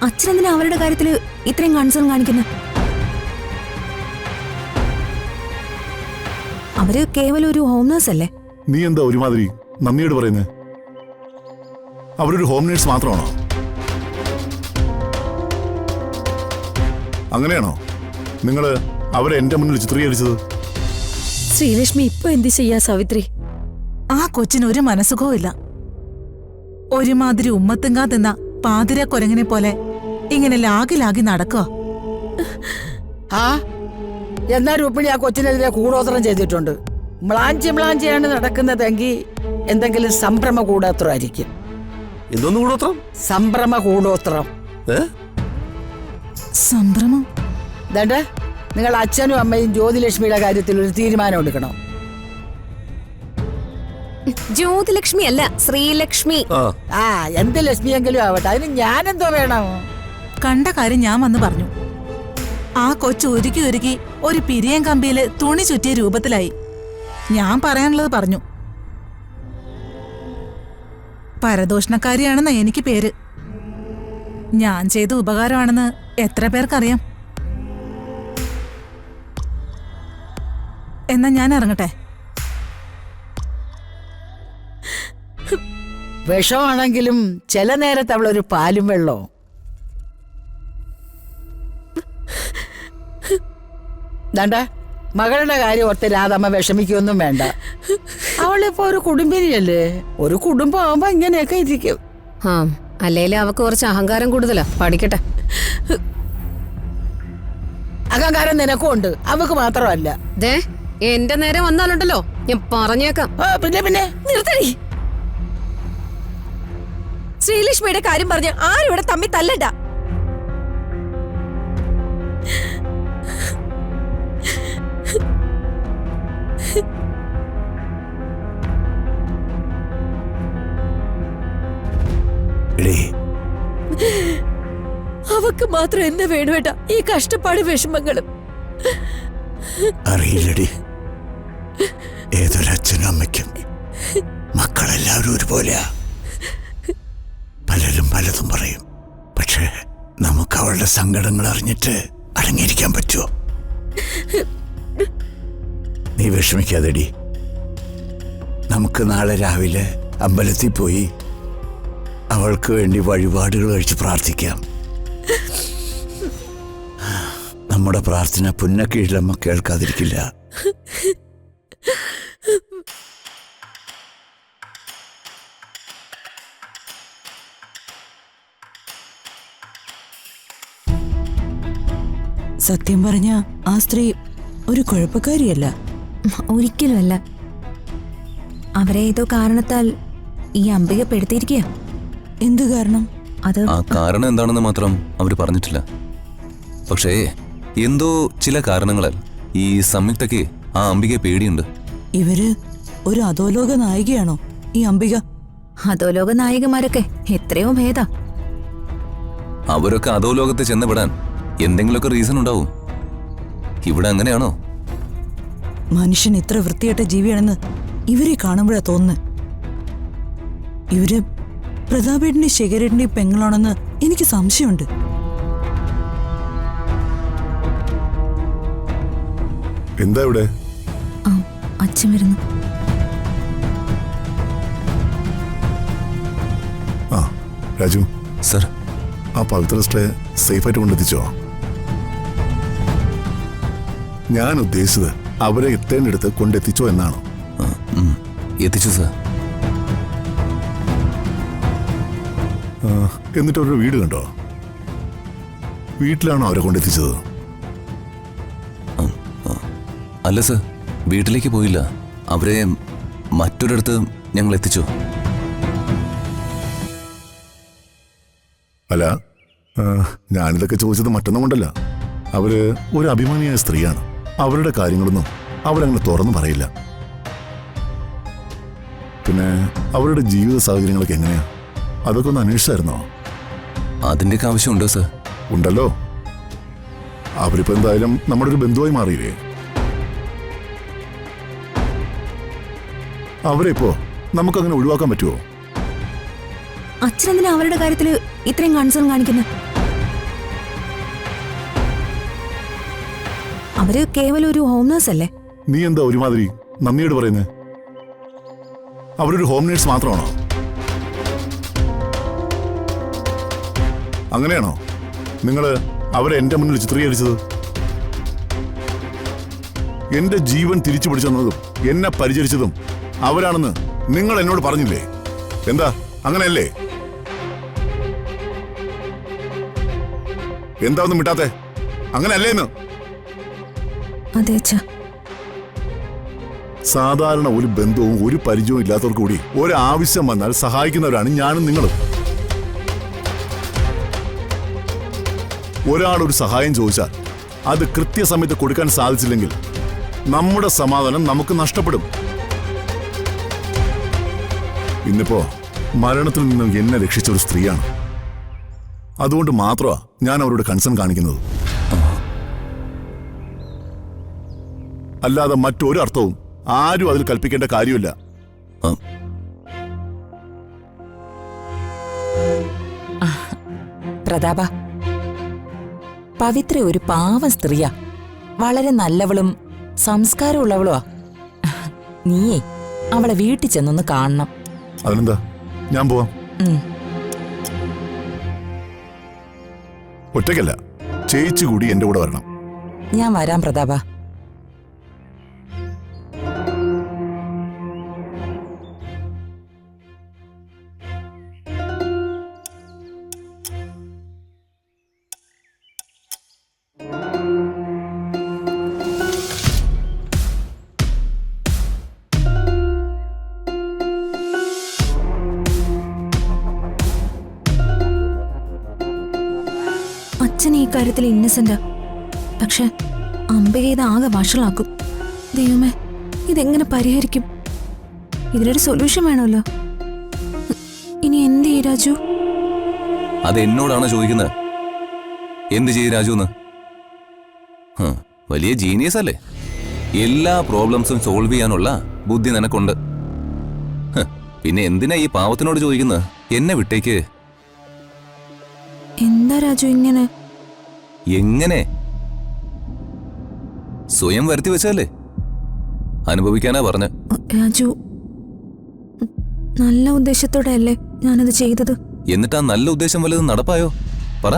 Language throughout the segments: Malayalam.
അച്ഛനെന്തിനാ അവരുടെ കാര്യത്തിൽ ഇത്രയും കൺസേൺ കാണിക്കുന്നത്? അവര് കേവലം ഒരു ഹോം നേഴ്സ് അല്ലേ? നീ എന്താ ഒരുമാതിരി നന്ദിയോട് പറയുന്നത്? അവരൊരു ഹോം നേഴ്സ് മാത്രമാണോ? അങ്ങനെയാണോ നിങ്ങൾ അവരെ എന്റെ മുന്നിൽ ചിത്രീകരിച്ചത്? ശ്രീലക്ഷ്മി ഇപ്പൊ എന്ത് ചെയ്യാ സാവിത്രി? ആ കൊച്ചിന് ഒരു മനസ്സുഖവും ഇല്ല. ഒരുമാതിരി ഉമ്മത്തുങ്കാ തിന്ന പാതിര കൊരങ്ങനെ പോലെ ഇങ്ങനെ ലാഗി നടക്കുക. ആ എന്നാ രുക്മിണി ആ കൊച്ചിനെതിരെ കൂടോത്രം ചെയ്തിട്ടുണ്ട്. മ്ലാഞ്ചിയാണ് നടക്കുന്നതെങ്കിൽ എന്തെങ്കിലും സംഭ്രമ കൂടോത്രമായിരിക്കും. എന്തോന്ന് കൂടോത്രം? സംഭ്രമ കൂടോത്രം. സംഭ്രമം? ദേ, നിങ്ങൾ അച്ഛനും അമ്മയും ജ്യോതിലക്ഷ്മിയുടെ കാര്യത്തിൽ ഒരു തീരുമാനം എടുക്കണം. ജ്യോതിലക്ഷ്മി അല്ല, ശ്രീലക്ഷ്മി. ആ എന്ത് ലക്ഷ്മിയെങ്കിലും ആവട്ടെ, അതിന് ഞാനെന്തോ വേണം? കണ്ട കാര്യം ഞാൻ വന്ന് പറഞ്ഞു. ആ കൊച്ചു ഒരുക്കി ഒരു പിരിയൻ കമ്പിയില് തുണി ചുറ്റിയ രൂപത്തിലായി. ഞാൻ പറയാനുള്ളത് പറഞ്ഞു. പരദോഷണക്കാരിയാണെന്ന എനിക്ക് പേര്. ഞാൻ ചെയ്ത ഉപകാരമാണെന്ന് എത്ര പേർക്കറിയാം? എന്നാ ഞാൻ ഇറങ്ങട്ടെ. വിഷമാണെങ്കിലും ചില നേരത്ത് അവളൊരു പാലും വെള്ളവും. ദാണ്ട മകളുടെ കാര്യം ഓർത്ത് രാധമ്മ വിഷമിക്കൊന്നും വേണ്ട. അവളിപ്പോ ഒരു കുടുംബിനിയല്ലേ. ഒരു കുടുംബം ആവുമ്പോ ഇങ്ങനെയൊക്കെ ഇരിക്കും. അല്ലേലും അവക്ക് കുറച്ച് അഹങ്കാരം കൂടുതലാ. പഠിക്കട്ടെ. അഹങ്കാരം നിനക്കും ഉണ്ട്, അവക്ക് മാത്രമല്ല. ദേ എന്റെ നേരെ വന്നാലുണ്ടല്ലോ ഞാൻ പറഞ്ഞേക്കാം. പിന്നെ നിർത്തടി. ശ്രീലക്ഷ്മിയുടെ കാര്യം പറഞ്ഞ് ആരും ഇവിടെ തമ്മി തല്ലണ്ട. അവക്ക് മാത്രം എന്ത് വേണുവേട്ടാ ഈ കഷ്ടപ്പാട് വിഷമങ്ങളും? അറിയില്ലടി, ഏതൊരച്ഛനും അമ്മയ്ക്കും മക്കളെല്ലാവരും ഒരുപോലെയാ. പലരും പലതും പറയും. പക്ഷേ നമുക്ക് അവളുടെ സങ്കടങ്ങൾ അറിഞ്ഞിട്ട് അടങ്ങിയിരിക്കാൻ പറ്റുമോ? നീ വിഷമിക്കാതെടി. നമുക്ക് നാളെ രാവിലെ അമ്പലത്തിൽ പോയി അവൾക്ക് വേണ്ടി വഴിപാടുകൾ കഴിച്ച് പ്രാർത്ഥിക്കാം. നമ്മുടെ പ്രാർത്ഥന പുന്നക്കീഴിലമ്മ കേൾക്കാതിരിക്കില്ല. സത്യം പറഞ്ഞ ആ സ്ത്രീ ഒരു കുഴപ്പക്കാരിയല്ല. ഒരിക്കലും അല്ല. അവരെ ഏതോ കാരണത്താൽ ഈ അംബിക പെടുത്തിയിരിക്കുക. എന്ത് കാരണം? അത് ആ കാരണം എന്താണെന്ന് മാത്രം അവര് പറഞ്ഞിട്ടില്ല. പക്ഷേ എന്തോ ചില കാരണങ്ങളാൽ ഈ സംയുക്തയ്ക്ക് ആ അംബികയെ പേടിയുണ്ട്. ഇവര് ഒരു അധോലോക നായികയാണോ ഈ അംബിക? അധോലോക നായികമാരൊക്കെ എത്രയോ ഭേദ. അവരൊക്കെ അധോലോകത്ത് ചെന്നപ്പെടാൻ എന്തെങ്കിലുമൊക്കെ റീസൺ ഉണ്ടാവും. ഇവിടെ അങ്ങനെയാണോ? മനുഷ്യൻ ഇത്ര വൃത്തികെട്ട ജീവിയാണെന്ന് ഇവരെ കാണുമ്പോഴാ തോന്നുന്നത്. ഇവര് പ്രതാപേട്ടന്റെ ശേഖരേട്ടന്റെ പെങ്ങളാണെന്ന് എനിക്ക് സംശയമുണ്ട്. എന്താ ഇവിടെ? അച്ഛൻ വരുന്നു. ആ രാജു സർ, ആ പവിത്ര സ്റ്റേ സേഫായിട്ട് കൊണ്ടെത്തിച്ചോ? ഞാൻ ഉദ്ദേശിച്ചത് അവരെ എത്തേണ്ടടുത്ത് കൊണ്ടെത്തിച്ചോ എന്നാണ്. എത്തിച്ചു സർ. എന്നിട്ട് അവരുടെ വീട് കണ്ടോ? വീട്ടിലാണോ അവരെ കൊണ്ടെത്തിച്ചത്? അല്ല സർ, വീട്ടിലേക്ക് പോയില്ല. അവരെ മറ്റൊരിടത്ത് ഞങ്ങൾ എത്തിച്ചു. അല്ല, ഞാനിതൊക്കെ ചോദിച്ചത് മറ്റൊന്നും കൊണ്ടല്ല. അവര് ഒരു അഭിമാനിയായ സ്ത്രീയാണ്. അവരുടെ കാര്യങ്ങളൊന്നും അവരങ്ങനെ തുറന്നു പറയില്ല. പിന്നെ അവരുടെ ജീവിത സാഹചര്യങ്ങളൊക്കെ എങ്ങനെയാ, അതൊക്കെ ഒന്ന് അന്വേഷിച്ചായിരുന്നോ? അതിൻ്റെയൊക്കെ ആവശ്യമുണ്ടോ സർ? ഉണ്ടല്ലോ. അവരിപ്പോ എന്തായാലും നമ്മുടെ ഒരു ബന്ധുവായി മാറിയില്ലേ? അവരെ ഇപ്പോ നമുക്കങ്ങനെ ഒഴിവാക്കാൻ പറ്റുമോ? അച്ഛനെന്തിനാ അവരുടെ കാര്യത്തിൽ ഇത്രയും കൺസേൺ കാണിക്കുന്നത്? അവര് കേവലം ഒരു ഹോം നേഴ്സ് അല്ലേ? നീ എന്താ ഒരുമാതിരി നന്ദിയോട് പറയുന്നത്? അവരൊരു ഹോം നേഴ്സ് മാത്രമാണോ? അങ്ങനെയാണോ നിങ്ങൾ അവരെ എന്റെ മുന്നിൽ ചിത്രീകരിച്ചത്? എന്റെ ജീവൻ തിരിച്ചു പിടിച്ചു തന്നതും എന്നെ പരിചരിച്ചതും അവരാണെന്ന് നിങ്ങൾ എന്നോട് പറഞ്ഞില്ലേ? എന്താ അങ്ങനെയല്ലേ? എന്താ ഒന്നും മിണ്ടാത്തെ? അങ്ങനെയല്ലേന്ന്? അതെ അച്ഛാ. സാധാരണ ഒരു ബന്ധവും ഒരു പരിചയവും ഇല്ലാത്തവർക്ക് കൂടി ഒരാവശ്യം വന്നാൽ സഹായിക്കുന്നവരാണ് ഞാനും നിങ്ങളും. ഒരാളൊരു സഹായം ചോദിച്ചാൽ അത് കൃത്യസമയത്ത് കൊടുക്കാൻ സാധിച്ചില്ലെങ്കിൽ നമ്മുടെ സമാധാനം നമുക്ക് നഷ്ടപ്പെടും. ഇന്നിപ്പോ മരണത്തിൽ നിന്നും എന്നെ രക്ഷിച്ച ഒരു സ്ത്രീയാണ്. അതുകൊണ്ട് മാത്രമാ ഞാൻ അവരോട് കൺസേൺ കാണിക്കുന്നത്. അല്ലാതെ മറ്റൊരു അർത്ഥവും ആരും അതിൽ കൽപ്പിക്കേണ്ട കാര്യമില്ല. പ്രതാപ, പവിത്ര ഒരു പാവം സ്ത്രീയാ. വളരെ നല്ലവളും സംസ്കാരമുള്ളവളുവാ. നീയേ അവളെ വീട്ടിൽ ചെന്നൊന്ന് കാണണം. അതിനെന്താ, ഞാൻ പോവാം. ഒറ്റയ്ക്കല്ല, ചേച്ചി കൂടി എന്റെ കൂടെ വരണം. ഞാൻ വരാം പ്രതാപ. അച്ഛൻ ഈ കാര്യത്തിൽ ഇന്നസെന്റാ. പക്ഷെ അംബിക ഇത് ആകെ വഷളാക്കും. ദൈവമേ, ഇതെങ്ങനെ പരിഹരിക്കും? ഇതിനൊരു സൊല്യൂഷൻ വേണമല്ലോ. ഇനി എന്ത് ചെയ്യും രാജു? അത് എന്നോടാണ് ചോദിക്കുന്നത്. എന്ത് ചെയ്യും രാജു എന്ന്? വലിയ ജീനിയസ് അല്ലേ? എല്ലാ പ്രോബ്ലംസും സോൾവ് ചെയ്യാനുള്ള ബുദ്ധി നിനക്കുണ്ട്. പിന്നെ എന്തിനാ ഈ പാവത്തിനോട് ചോദിക്കുന്നത്? എന്നെ വിട്ടേക്ക്. എന്താ രാജു ഇങ്ങനെ? എങ്ങനെ? സ്വയം വരുത്തി വെച്ചല്ലേ? അനുഭവിക്കാനാ പറഞ്ഞ. രാജു, നല്ല ഉദ്ദേശത്തോടെ അല്ലേ ഞാനത് ചെയ്തത്. എന്നിട്ട് ആ നല്ല ഉദ്ദേശം വല്ലതും നടപ്പായോ? പറ.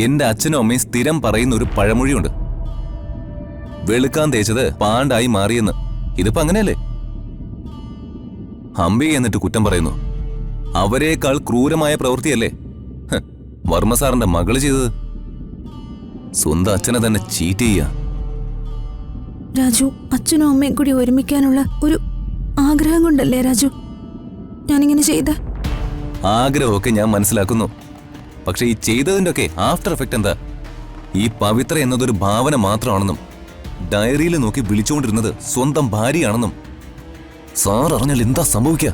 എന്റെ അച്ഛനും അമ്മയും സ്ഥിരം പറയുന്ന ഒരു പഴമൊഴിയുണ്ട്, വെളുക്കാൻ തേച്ചത് പാണ്ടായി മാറിയെന്ന്. ഇതിപ്പോ അങ്ങനെയല്ലേ? അംബിക എന്നിട്ട് കുറ്റം പറയുന്നു. അവരെക്കാൾ ക്രൂരമായ പ്രവൃത്തിയല്ലേ വർമ്മ സാറിന്റെ മകള് ചെയ്തത്? സ്വന്തം അച്ഛനെ തന്നെ ചീറ്റ് ചെയ്യാ. രാജു, അച്ഛനും അമ്മയും കൂടി ഒരുമിക്കാനുള്ള ഒരു ആഗ്രഹം കൊണ്ടല്ലേ രാജു ഞാനിങ്ങനെ ചെയ്ത? ആഗ്രഹമൊക്കെ ഞാൻ മനസ്സിലാക്കുന്നു. പക്ഷെ ഈ ചെയ്തതിന്റെ ഒക്കെ ആഫ്റ്റർ എഫക്ട് എന്താ? ഈ പവിത്ര എന്നതൊരു ഭാവന മാത്രമാണെന്നും ഡയറിയിൽ നോക്കി വിളിച്ചുകൊണ്ടിരുന്നത് സ്വന്തം ഭാര്യയാണെന്നും സാർ അറിഞ്ഞാൽ എന്താ സംഭവിക്കുക?